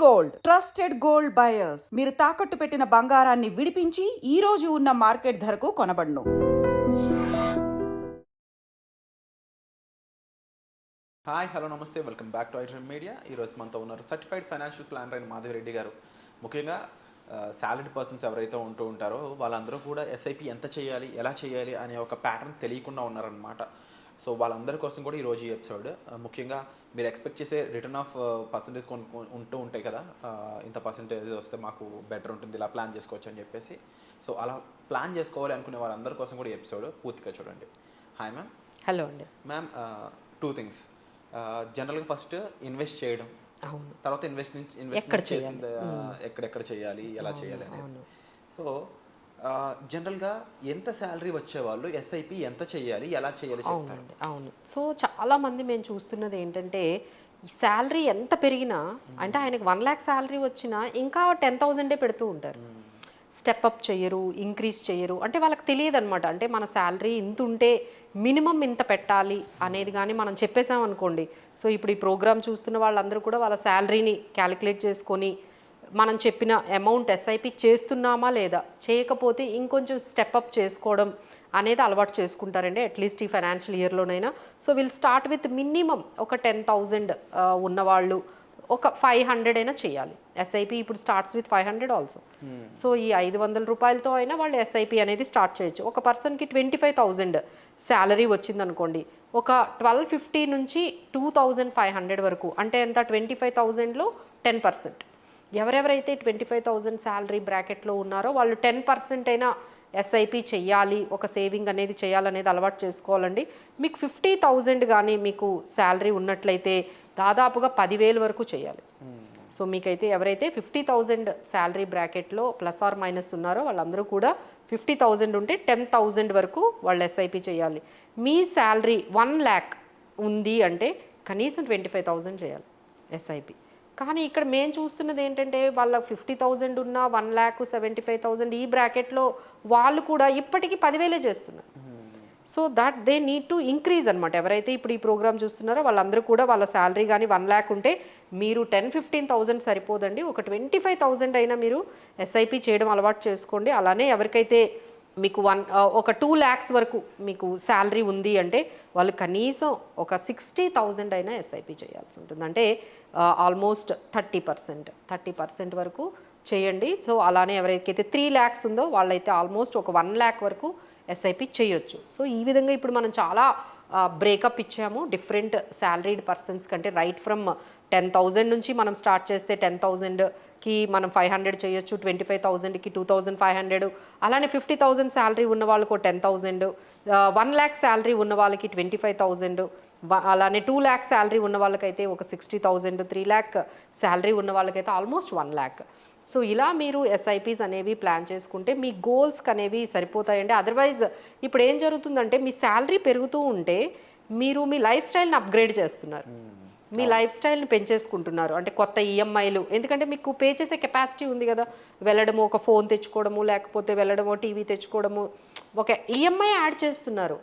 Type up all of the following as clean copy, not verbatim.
Gold trusted gold buyers మీరు తాకట్టు పెట్టిన బంగారాన్ని విడిపించి ఈ రోజు ఉన్న మార్కెట్ ధరకు కొనబడును. హాయ్ హలో నమస్తే, welcome back to iDream media. ఈరోజు మనతో ఉన్నారు సర్టిఫైడ్ ఫైనాన్షియల్ ప్లానర్ అయిన మాధవి రెడ్డి గారు. ముఖ్యంగా సాలరీడ్ పర్సన్స్ ఎవరైతే ఉంటూ ఉంటారో వాళ్ళందరూ కూడా ఎస్ఐపి ఎంత చేయాలి, ఎలా చేయాలి అనే ఒక ప్యాటర్న్ తెలియకుండా ఉన్నారనమాట. సో వాళ్ళందరి కోసం కూడా ఈరోజు ఈ ఎపిసోడ్. ముఖ్యంగా మీరు ఎక్స్పెక్ట్ చేసే రిటర్న్ ఆఫ్ పర్సంటేజ్ ఉంటూ ఉంటాయి కదా, ఇంత పర్సంటేజ్ వస్తే మాకు బెటర్ ఉంటుంది, ఇలా ప్లాన్ చేసుకోవచ్చు అని చెప్పేసి. సో అలా ప్లాన్ చేసుకోవాలి అనుకునే వాళ్ళందరి కోసం కూడా ఈ ఎపిసోడ్ పూర్తిగా చూడండి. Hi ma'am. హలో అండి. Ma'am, two things. జనరల్గా ఫస్ట్ ఇన్వెస్ట్ చేయడం, తర్వాత ఇన్వెస్ట్మెంట్ చేసింది ఎక్కడెక్కడ చేయాలి, ఎలా చేయాలి అనేది. సో జనరల్గా ఎంత శాలరీ వచ్చేవాళ్ళు ఎస్ఐపి ఎంత చేయాలి, ఎలా చేయాలి చెప్తారు? అవును. సో చాలామంది మేము చూస్తున్నది ఏంటంటే, ఈ శాలరీ ఎంత పెరిగినా అంటే ఆయనకు 1 lakh శాలరీ వచ్చినా ఇంకా 10,000 పెడుతూ ఉంటారు. స్టెప్ అప్ చేయరు, ఇంక్రీజ్ చేయరు. అంటే వాళ్ళకి తెలియదు అనమాట. అంటే మన శాలరీ ఇంత ఉంటే మినిమం ఇంత పెట్టాలి అనేది కానీ మనం చెప్పేసాం అనుకోండి. సో ఇప్పుడు ఈ ప్రోగ్రామ్ చూస్తున్న వాళ్ళందరూ కూడా వాళ్ళ శాలరీని క్యాలిక్యులేట్ చేసుకొని మనం చెప్పిన అమౌంట్ ఎస్ఐపి చేస్తున్నామా లేదా, చేయకపోతే ఇంకొంచెం స్టెప్అప్ చేసుకోవడం అనేది అలవాటు చేసుకుంటారండి, అట్లీస్ట్ ఈ ఫైనాన్షియల్ ఇయర్లోనైనా. So will start with minimum ఒక 10,000 ఉన్నవాళ్ళు ఒక 500 అయినా చేయాలి. ఎస్ఐపి ఇప్పుడు స్టార్ట్స్ విత్ 500 ఆల్సో. సో ఈ 500 రూపాయలతో అయినా వాళ్ళు ఎస్ఐపి అనేది స్టార్ట్ చేయొచ్చు. ఒక పర్సన్కి 25,000 శాలరీ వచ్చిందనుకోండి, ఒక 1,250 నుంచి 2,500 వరకు, అంటే ఎంత, 25,000లో 10%. ఎవరెవరైతే 25,000 శాలరీ బ్రాకెట్లో ఉన్నారో వాళ్ళు 10% అయినా ఎస్ఐపి చెయ్యాలి, ఒక సేవింగ్ అనేది చేయాలనేది అలవాటు చేసుకోవాలండి. మీకు 50,000 కానీ మీకు శాలరీ ఉన్నట్లయితే దాదాపుగా 10,000 వరకు చేయాలి. సో మీకైతే ఎవరైతే 50,000 శాలరీ బ్రాకెట్లో ప్లస్ ఆర్ మైనస్ ఉన్నారో వాళ్ళందరూ కూడా 50,000 ఉంటే 10,000 వరకు వాళ్ళు ఎస్ఐపి చేయాలి. మీ శాలరీ 1 lakh ఉంది అంటే కనీసం 25,000 చేయాలి ఎస్ఐపి. కానీ ఇక్కడ మేము చూస్తున్నది ఏంటంటే, వాళ్ళ 50,000 ఉన్న 1,75,000 ఈ బ్రాకెట్లో వాళ్ళు కూడా ఇప్పటికీ 10,000 చేస్తున్నారు. So that they need to increase అనమాట. ఎవరైతే ఇప్పుడు ఈ ప్రోగ్రామ్ చూస్తున్నారో వాళ్ళందరూ కూడా వాళ్ళ శాలరీ కానీ 1 lakh ఉంటే మీరు 10-15,000 సరిపోదండి, ఒక 25,000 అయినా మీరు ఎస్ఐపి చేయడం అలవాటు చేసుకోండి. అలానే ఎవరికైతే మీకు ఒక 2 lakhs వరకు మీకు శాలరీ ఉంది అంటే వాళ్ళు కనీసం ఒక 60,000 అయినా ఎస్ఐపి చేయాల్సి ఉంటుంది. అంటే ఆల్మోస్ట్ 30% వరకు చేయండి. సో అలానే ఎవరికైతే 3 lakhs ఉందో వాళ్ళైతే ఆల్మోస్ట్ ఒక 1 lakh వరకు ఎస్ఐపి చేయొచ్చు. సో ఈ విధంగా ఇప్పుడు మనం చాలా బ్రేకప్ ఇచ్చాము డిఫరెంట్ శాలరీడ్ పర్సన్స్ కంటే. రైట్ ఫ్రమ్ 10,000 నుంచి మనం స్టార్ట్ చేస్తే 10,000కి మనం 500 చేయొచ్చు, 25,000కి 2,500, అలానే 50,000 శాలరీ ఉన్న వాళ్ళకు 10,000, 1 lakh శాలరీ ఉన్న వాళ్ళకి 25,000, అలానే 2 lakh శాలరీ ఉన్న వాళ్ళకైతే ఒక 60,000, 3 lakh శాలరీ ఉన్న వాళ్ళకైతే ఆల్మోస్ట్ 1 lakh. సో ఇలా మీరు ఎస్ఐపీస్ అనేవి ప్లాన్ చేసుకుంటే మీ గోల్స్కి అనేవి సరిపోతాయండి. అదర్వైజ్ ఇప్పుడు ఏం జరుగుతుందంటే, మీ శాలరీ పెరుగుతూ ఉంటే మీరు మీ లైఫ్ స్టైల్ని అప్గ్రేడ్ చేస్తున్నారు, మీ లైఫ్ స్టైల్ని పెంచేసుకుంటున్నారు. అంటే కొత్త ఈఎంఐలు, ఎందుకంటే మీకు పే చేసే కెపాసిటీ ఉంది కదా, వెళ్ళడము, ఒక ఫోన్ తెచ్చుకోవడము, లేకపోతే వెళ్ళడము, టీవీ తెచ్చుకోవడము, ఒక ఈఎంఐ యాడ్ చేస్తున్నారు.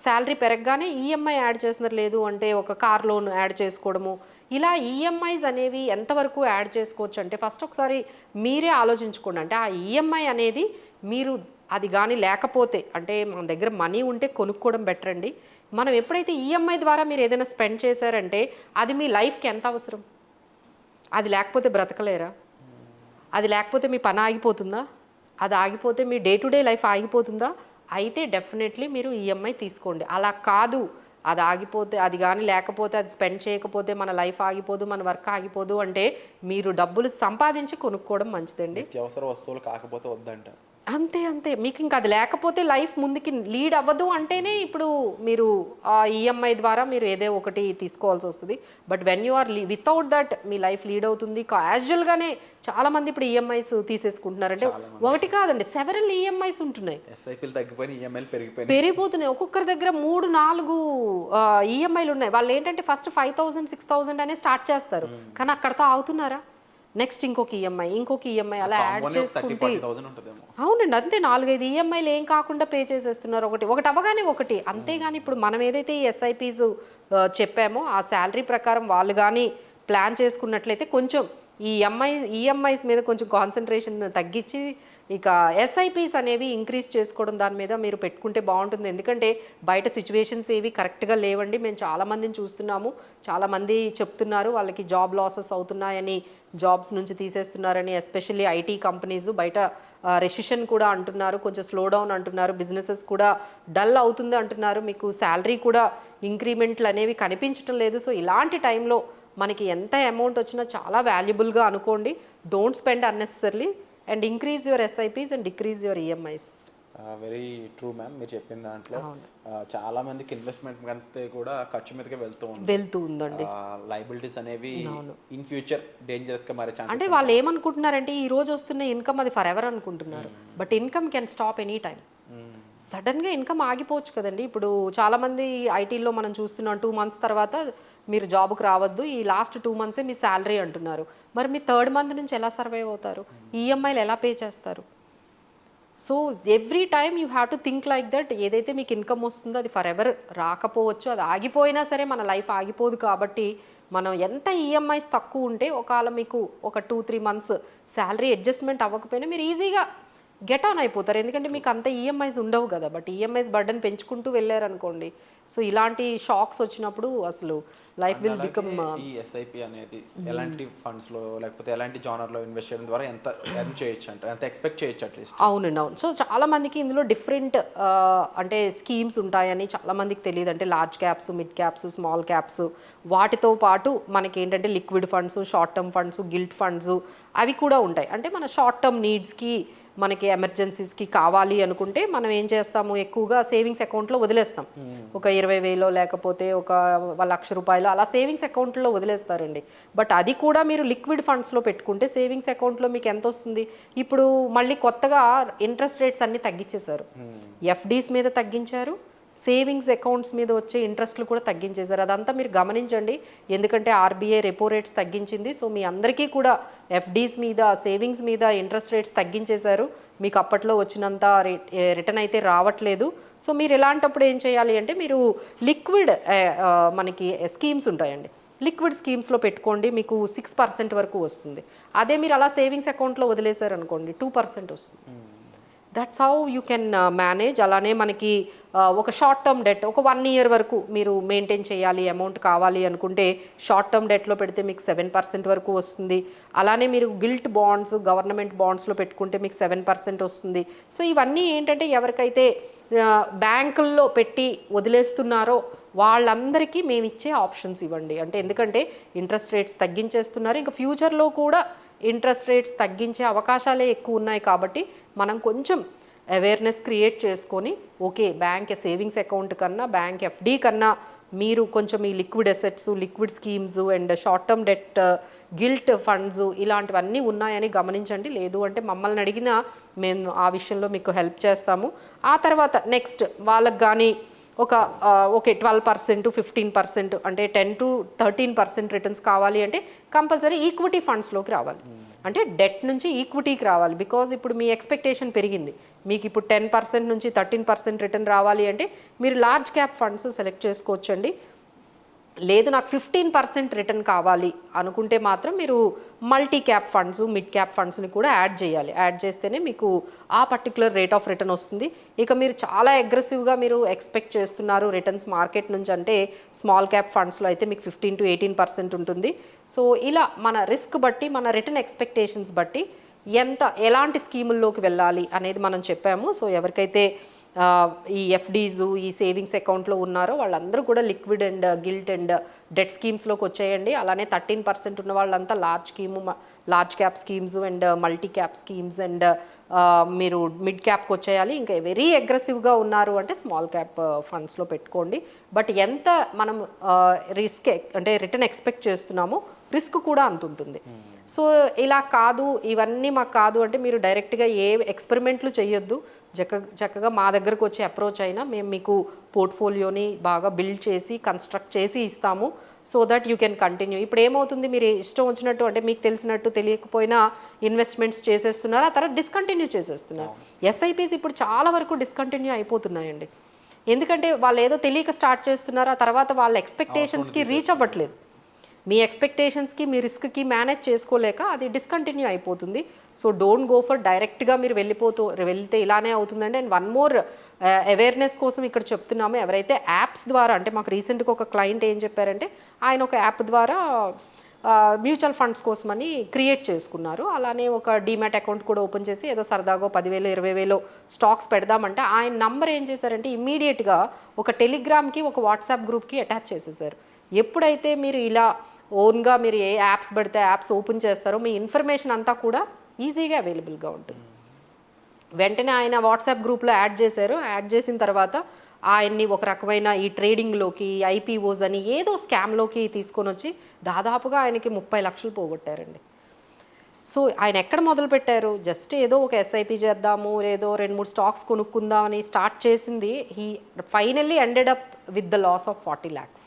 శాలరీ పెరగగానే ఈఎంఐ యాడ్ చేస్తున్నారు, లేదు అంటే ఒక కార్ లోన్ యాడ్ చేసుకోవడము. ఇలా ఈఎంఐస్ అనేవి ఎంతవరకు యాడ్ చేసుకోవచ్చు అంటే ఫస్ట్ ఒకసారి మీరే ఆలోచించుకోండి. అంటే ఆ ఈఎంఐ అనేది మీరు అది కానీ లేకపోతే, అంటే మన దగ్గర మనీ ఉంటే కొనుక్కోవడం బెటర్ అండి. మనం ఎప్పుడైతే ఈఎంఐ ద్వారా మీరు ఏదైనా స్పెండ్ చేశారంటే అది మీ లైఫ్కి ఎంత అవసరం, అది లేకపోతే బ్రతకలేరా, అది లేకపోతే మీ పని ఆగిపోతుందా, అది ఆగిపోతే మీ డే టు డే లైఫ్ ఆగిపోతుందా, అయితే డెఫినెట్లీ మీరు ఈఎంఐ తీసుకోండి. అలా కాదు, అది ఆగిపోతే, అది కానీ లేకపోతే, అది స్పెండ్ చేయకపోతే మన లైఫ్ ఆగిపోదు, మన వర్క్ ఆగిపోదు అంటే మీరు డబ్బులు సంపాదించి కొనుక్కోవడం మంచిదండి. నిత్యావసర వస్తువులు కాకపోతే వద్దంట. అంతే. మీకు ఇంకా అది లేకపోతే లైఫ్ ముందుకి లీడ్ అవ్వదు అంటేనే ఇప్పుడు మీరు ఆ ఈఎంఐ ద్వారా మీరు ఏదో ఒకటి తీసుకోవాల్సి వస్తుంది. But when you are without that మీ లైఫ్ లీడ్ అవుతుంది. క్యాజువల్గానే చాలామంది ఇప్పుడు ఈఎంఐస్ తీసేసుకుంటున్నారు. అంటే ఒకటి కాదండి, సెవెరల్ ఈఎంఐస్ ఉంటున్నాయి, పెరిగిపోతున్నాయి. ఒక్కొక్కరి దగ్గర 3-4 ఈఎంఐలు ఉన్నాయి. వాళ్ళు ఏంటంటే ఫస్ట్ 5,000, 6,000 అనే స్టార్ట్ చేస్తారు, కానీ అక్కడతో ఆగుతున్నారా, నెక్స్ట్ ఇంకొక ఈఎంఐ అలా యాడ్ చేసుకుంటే అవునండి. అంతే 4-5 ఈఎంఐలు ఏం కాకుండా పే చేసేస్తున్నారు, ఒకటి అవ్వగానే ఒకటి. అంతేగాని ఇప్పుడు మనం ఏదైతే ఈ ఎస్ఐపీస్ చెప్పామో ఆ శాలరీ ప్రకారం వాళ్ళు కానీ ప్లాన్ చేసుకున్నట్లయితే కొంచెం ఈ ఈఎంఐస్ మీద కొంచెం కాన్సన్ట్రేషన్ తగ్గించి ఇక ఎస్ఐపిస్ అనేవి ఇంక్రీజ్ చేసుకోవడం దాని మీద మీరు పెట్టుకుంటే బాగుంటుంది. ఎందుకంటే బయట సిచ్యువేషన్స్ ఏవి కరెక్ట్గా లేవండి. మేము చాలామందిని చూస్తున్నాము, చాలామంది చెప్తున్నారు వాళ్ళకి జాబ్ లాసెస్ అవుతున్నాయని, జాబ్స్ నుంచి తీసేస్తున్నారని. ఎస్పెషల్లీ ఐటీ కంపెనీస్ బయట రెసిషన్ కూడా అంటున్నారు, కొంచెం స్లో డౌన్ అంటున్నారు, బిజినెసెస్ కూడా డల్ అవుతుంది అంటున్నారు, మీకు శాలరీ కూడా ఇంక్రిమెంట్లు అనేవి కనిపించడం లేదు. సో ఇలాంటి టైంలో మనకి ఎంత అమౌంట్ వచ్చినా చాలా వాల్యుబుల్గా అనుకోండి. Don't spend unnecessarily and increase your SIPs and decrease your EMIs. Very true ma'am, మీరు చెప్పిన దాంట్లో చాలా మందికి ఇన్వెస్ట్మెంట్ కంటే కూడా ఖర్చు మీదకే వెళ్తూ ఉందండి. లైబిలిటీస్ అనేవి ఇన్ ఫ్యూచర్ డేంజరస్ గా మారే ఛాన్స్. అంటే వాళ్ళు ఏమనుకుంటున్నారంటే ఈ రోజు వస్తున్న ఇన్కమ్ అది ఫర్ ఎవర్ అనుకుంటున్నారు. But income can stop any time. సడన్గా ఇన్కమ్ ఆగిపోవచ్చు కదండి. ఇప్పుడు చాలామంది ఐటీలో మనం చూస్తున్నాం 2 months తర్వాత మీరు జాబ్కి రావద్దు, ఈ లాస్ట్ 2 months మీ శాలరీ అంటున్నారు. మరి మీ 3rd month నుంచి ఎలా సర్వైవ్ అవుతారు? ఈఎంఐలు ఎలా పే చేస్తారు? So every time you have to think like that. ఏదైతే మీకు ఇన్కమ్ వస్తుందో అది ఫర్ ఎవర్ రాకపోవచ్చు, అది ఆగిపోయినా సరే మన లైఫ్ ఆగిపోదు. కాబట్టి మనం ఎంత ఈఎంఐస్ తక్కువ ఉంటే ఒకవేళ మీకు ఒక 2-3 months శాలరీ అడ్జస్ట్మెంట్ అవ్వకపోయినా మీరు ఈజీగా గెట్ ఆన్ అయిపోతారు. ఎందుకంటే మీకు అంత ఈఎంఐస్ ఉండవు కదా. బట్ ఈఎంఐస్ బర్డన్ పెంచుకుంటూ వెళ్ళారనుకోండి, సో ఇలాంటి షాక్స్ వచ్చినప్పుడు అసలు లైఫ్ విల్ బికమ్. ఈ ఎస్ఐపి అనేది ఎలాంటి ఫండ్స్ లో లేకపోతే ఎలాంటి జానర్ లో ఇన్వెస్ట్ చేయడం ద్వారా ఎంత ఎర్న్ చేయొచ్చు అంటే ఎంత ఎక్స్పెక్ట్ చేయొచ్చు అట్లీస్ట్? అవునండి, అవును. సో చాలా మందికి ఇందులో డిఫరెంట్ అంటే స్కీమ్స్ ఉంటాయని చాలా మందికి తెలియదు. అంటే large caps, mid caps, small caps, వాటితో పాటు మనకి ఏంటంటే liquid funds, short term funds, guilt funds అవి కూడా ఉంటాయి. అంటే మన షార్ట్ టర్మ్ నీడ్స్కి, మనకి ఎమర్జెన్సీస్కి కావాలి అనుకుంటే మనం ఏం చేస్తాము, ఎక్కువగా సేవింగ్స్ అకౌంట్లో వదిలేస్తాం. ఒక 20,000 లేకపోతే ఒక 1,00,000 రూపాయలు అలా సేవింగ్స్ అకౌంట్లో వదిలేస్తారండి. బట్ అది కూడా మీరు లిక్విడ్ ఫండ్స్లో పెట్టుకుంటే సేవింగ్స్ అకౌంట్లో మీకు ఎంత వస్తుంది? ఇప్పుడు మళ్ళీ కొత్తగా ఇంట్రెస్ట్ రేట్స్ అన్నీ తగ్గించేశారు. ఎఫ్డీస్ మీద తగ్గించారు, సేవింగ్స్ అకౌంట్స్ మీద వచ్చే ఇంట్రెస్ట్లు కూడా తగ్గించేశారు. అదంతా మీరు గమనించండి. ఎందుకంటే ఆర్బీఐ రెపో రేట్స్ తగ్గించింది. సో మీ అందరికీ కూడా ఎఫ్డీస్ మీద, సేవింగ్స్ మీద ఇంట్రెస్ట్ రేట్స్ తగ్గించేశారు. మీకు అప్పట్లో వచ్చినంత రిటర్న్ అయితే రావట్లేదు. సో మీరు ఎలాంటప్పుడు ఏం చేయాలి అంటే మీరు లిక్విడ్ మనకి స్కీమ్స్ ఉంటాయండి, లిక్విడ్ స్కీమ్స్లో పెట్టుకోండి. మీకు 6% వరకు వస్తుంది. అదే మీరు అలా సేవింగ్స్ అకౌంట్లో వదిలేశారు అనుకోండి 2% వస్తుంది. That's how you can manage. అలానే మనకి ఒక షార్ట్ టర్మ్ డెట్ ఒక 1 year వరకు మీరు మెయింటైన్ చేయాలి, అమౌంట్ కావాలి అనుకుంటే షార్ట్ టర్మ్ డెట్లో పెడితే మీకు 7% వరకు వస్తుంది. అలానే మీరు గిల్ట్ బాండ్స్, గవర్నమెంట్ బాండ్స్లో పెట్టుకుంటే మీకు 7% వస్తుంది. సో ఇవన్నీ ఏంటంటే ఎవరికైతే బ్యాంకుల్లో పెట్టి వదిలేస్తున్నారో వాళ్ళందరికీ మేము ఇచ్చే ఆప్షన్స్ ఇవ్వండి. అంటే ఎందుకంటే ఇంట్రెస్ట్ రేట్స్ తగ్గించేస్తున్నారు, ఇంకా ఫ్యూచర్లో కూడా ఇంట్రెస్ట్ రేట్స్ తగ్గించే అవకాశాలే ఎక్కువ ఉన్నాయి. కాబట్టి మనం కొంచెం అవేర్నెస్ క్రియేట్ చేసుకొని ఓకే బ్యాంక్ సేవింగ్స్ అకౌంట్ కన్నా, బ్యాంక్ ఎఫ్డీ కన్నా మీరు కొంచెం ఈ liquid assets, liquid schemes and short term debt, guilt funds ఇలాంటివన్నీ ఉన్నాయని గమనించండి. లేదు అంటే మమ్మల్ని అడిగినా మేము ఆ విషయంలో మీకు హెల్ప్ చేస్తాము. ఆ తర్వాత నెక్స్ట్ వాళ్ళకి కానీ ఓకే 12%, 15% అంటే 10-13% రిటర్న్స్ కావాలి అంటే కంపల్సరీ ఈక్విటీ ఫండ్స్లోకి రావాలి. అంటే డెట్ నుంచి ఈక్విటీకి రావాలి. బికాజ్ ఇప్పుడు మీ ఎక్స్పెక్టేషన్ పెరిగింది, మీకు ఇప్పుడు 10% నుంచి 13% రిటర్న్ రావాలి అంటే మీరు లార్జ్ క్యాప్ ఫండ్స్ సెలెక్ట్ చేసుకోవచ్చండి. లేదు నాకు 15% రిటర్న్ కావాలి అనుకుంటే మాత్రం మీరు multi cap funds, mid cap ఫండ్స్ని కూడా యాడ్ చేయాలి. యాడ్ చేస్తేనే మీకు ఆ పర్టికులర్ రేట్ ఆఫ్ రిటర్న్ వస్తుంది. ఇక మీరు చాలా అగ్రెసివ్గా మీరు ఎక్స్పెక్ట్ చేస్తున్నారు రిటర్న్స్ మార్కెట్ నుంచి అంటే స్మాల్ క్యాప్ ఫండ్స్లో అయితే మీకు 15-18% ఉంటుంది. సో ఇలా మన రిస్క్ బట్టి, మన రిటర్న్ ఎక్స్పెక్టేషన్స్ బట్టి ఎలాంటి స్కీముల్లోకి వెళ్ళాలి అనేది మనం చెప్పాము. సో ఎవరికైతే ఈ ఎఫ్డీస్, ఈ సేవింగ్స్ అకౌంట్లో ఉన్నారో వాళ్ళందరూ కూడా liquid and gilt and debt స్కీమ్స్లోకి వచ్చేయండి. అలానే 13% ఉన్న వాళ్ళంతా large cap schemes and multi cap schemes and మీరు మిడ్ క్యాప్కి వచ్చేయాలి. ఇంకా వెరీ అగ్రెసివ్గా ఉన్నారు అంటే స్మాల్ క్యాప్ ఫండ్స్లో పెట్టుకోండి. బట్ ఎంత మనం రిస్క్ అంటే రిటర్న్ ఎక్స్పెక్ట్ చేస్తున్నామో రిస్క్ కూడా అంత ఉంటుంది. సో ఇలా కాదు, ఇవన్నీ మాకు కాదు అంటే మీరు డైరెక్ట్గా ఏ ఎక్స్పెరిమెంట్లు చేయొద్దు. చక్కగా మా దగ్గరకు వచ్చి అప్రోచ్ అయినా మేము మీకు పోర్ట్ఫోలియోని బాగా బిల్డ్ చేసి కన్స్ట్రక్ట్ చేసి ఇస్తాము. So that you can continue. ఇప్పుడు ఏమవుతుంది, మీరు ఇష్టం వచ్చినట్టు అంటే మీకు తెలిసినట్టు తెలియకపోయినా ఇన్వెస్ట్మెంట్స్ చేసేస్తున్నారు, ఆ తర్వాత డిస్కంటిన్యూ చేసేస్తున్నారు. ఎస్ఐపీస్ ఇప్పుడు చాలా వరకు డిస్కంటిన్యూ అయిపోతున్నాయండి. ఎందుకంటే వాళ్ళు ఏదో తెలియక స్టార్ట్ చేస్తున్నారు, ఆ తర్వాత వాళ్ళ ఎక్స్పెక్టేషన్స్కి రీచ్ అవ్వట్లేదు. మీ ఎక్స్పెక్టేషన్స్కి మీ రిస్క్కి మేనేజ్ చేసుకోలేక అది డిస్కంటిన్యూ అయిపోతుంది. సో డోంట్ గో ఫర్ డైరెక్ట్గా మీరు వెళ్తే ఇలానే అవుతుందండి. అండ్ వన్ మోర్ అవేర్నెస్ కోసం ఇక్కడ చెప్తున్నాము, ఎవరైతే యాప్స్ ద్వారా, అంటే మాకు రీసెంట్గా ఒక క్లయింట్ ఏం చెప్పారంటే ఆయన ఒక యాప్ ద్వారా మ్యూచువల్ ఫండ్స్ కోసమని క్రియేట్ చేసుకున్నారు. అలానే ఒక డీమ్యాట్ అకౌంట్ కూడా ఓపెన్ చేసి ఏదో సరదాగా 10,000 20,000 స్టాక్స్ పెడదామంటే ఆయన నంబర్ ఏం చేశారంటే ఇమ్మీడియట్గా ఒక టెలిగ్రామ్కి ఒక వాట్సాప్ గ్రూప్కి అటాచ్ చేసేసారు. ఎప్పుడైతే మీరు ఇలా ఓన్గా మీరు ఏ యాప్స్ పెడితే యాప్స్ ఓపెన్ చేస్తారో మీ ఇన్ఫర్మేషన్ అంతా కూడా ఈజీగా అవైలబుల్గా ఉంటుంది. వెంటనే ఆయన వాట్సాప్ గ్రూప్లో యాడ్ చేశారు. యాడ్ చేసిన తర్వాత ఆయన్ని ఒక రకమైన ఈ ట్రేడింగ్లోకి ఐపీఓస్ అని ఏదో స్కామ్లోకి తీసుకొని వచ్చి దాదాపుగా ఆయనకి 30 లక్షలు పోగొట్టారండి. సో ఆయన ఎక్కడ మొదలు పెట్టారు, జస్ట్ ఏదో ఒక ఎస్ఐపి చేద్దాము, ఏదో 2-3 స్టాక్స్ కొనుక్కుందామని స్టార్ట్ చేసింది. He finally ended up with the loss of 40 lakhs.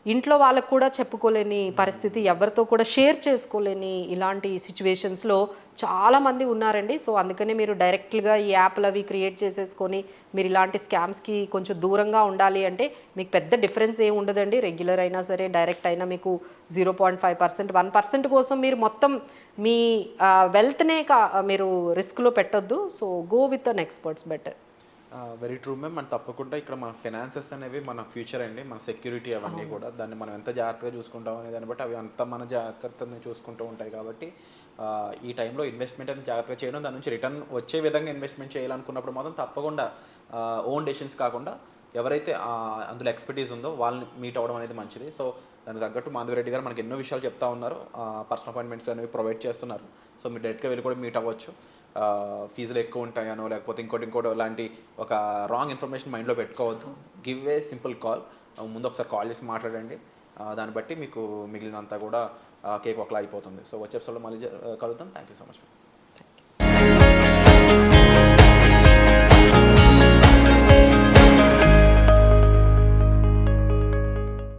ఇంట్లో వాళ్ళకు కూడా చెప్పుకోలేని పరిస్థితి, ఎవరితో కూడా షేర్ చేసుకోలేని ఇలాంటి సిచ్యువేషన్స్లో చాలామంది ఉన్నారండి. సో అందుకనే మీరు డైరెక్ట్గా ఈ యాప్లు అవి క్రియేట్ చేసేసుకొని మీరు ఇలాంటి స్కామ్స్కి కొంచెం దూరంగా ఉండాలి అంటే మీకు పెద్ద డిఫరెన్స్ ఏమి ఉండదండి. రెగ్యులర్ అయినా సరే డైరెక్ట్ అయినా మీకు 0.5% 1% కోసం మీరు మొత్తం మీ వెల్త్నే మీరు రిస్క్లో పెట్టొద్దు. So go with an experts better. Very true ma'am. మన తప్పకుండా ఇక్కడ మన ఫైనాన్సెస్ అనేవి మన ఫ్యూచర్ అండి, మన సెక్యూరిటీ అవన్నీ కూడా. దాన్ని మనం ఎంత జాగ్రత్తగా చూసుకుంటాం అనే దాన్ని బట్టి అవి అంత మన జాగ్రత్తని చూసుకుంటూ ఉంటాయి. కాబట్టి ఈ టైంలో ఇన్వెస్ట్మెంట్ అని జాగ్రత్తగా చేయడం, దాని నుంచి రిటర్న్ వచ్చే విధంగా ఇన్వెస్ట్మెంట్ చేయాలనుకున్నప్పుడు మాత్రం తప్పకుండా ఓన్ డెసిషన్స్ కాకుండా ఎవరైతే అందులో ఎక్స్పర్టీస్ ఉందో వాళ్ళని మీట్ అవ్వడం అనేది మంచిది. సో దానికి తగ్గట్టు మాధవి రెడ్డి గారు మనకి ఎన్నో విషయాలు చెప్తా ఉన్నారు. పర్సనల్ అపాయింట్మెంట్స్ అనేవి ప్రొవైడ్ చేస్తున్నారు. సో మీరు డైరెక్ట్గా వెళ్ళి కూడా మీట్ అవ్వచ్చు. ఫీజులు ఎక్కువ ఉంటాయనో లేకపోతే ఇంకోటి ఇలాంటి ఒక రాంగ్ ఇన్ఫర్మేషన్ మైండ్లో పెట్టుకోవద్దు. Give a simple call. ముందు ఒకసారి కాల్ చేసి మాట్లాడండి. దాన్ని బట్టి మీకు మిగిలినంతా కూడా కేక్ ఒకలా అయిపోతుంది. సో వచ్చే ఎపిసోడ్లో మళ్ళీ కలుద్దాం. Thank you so much.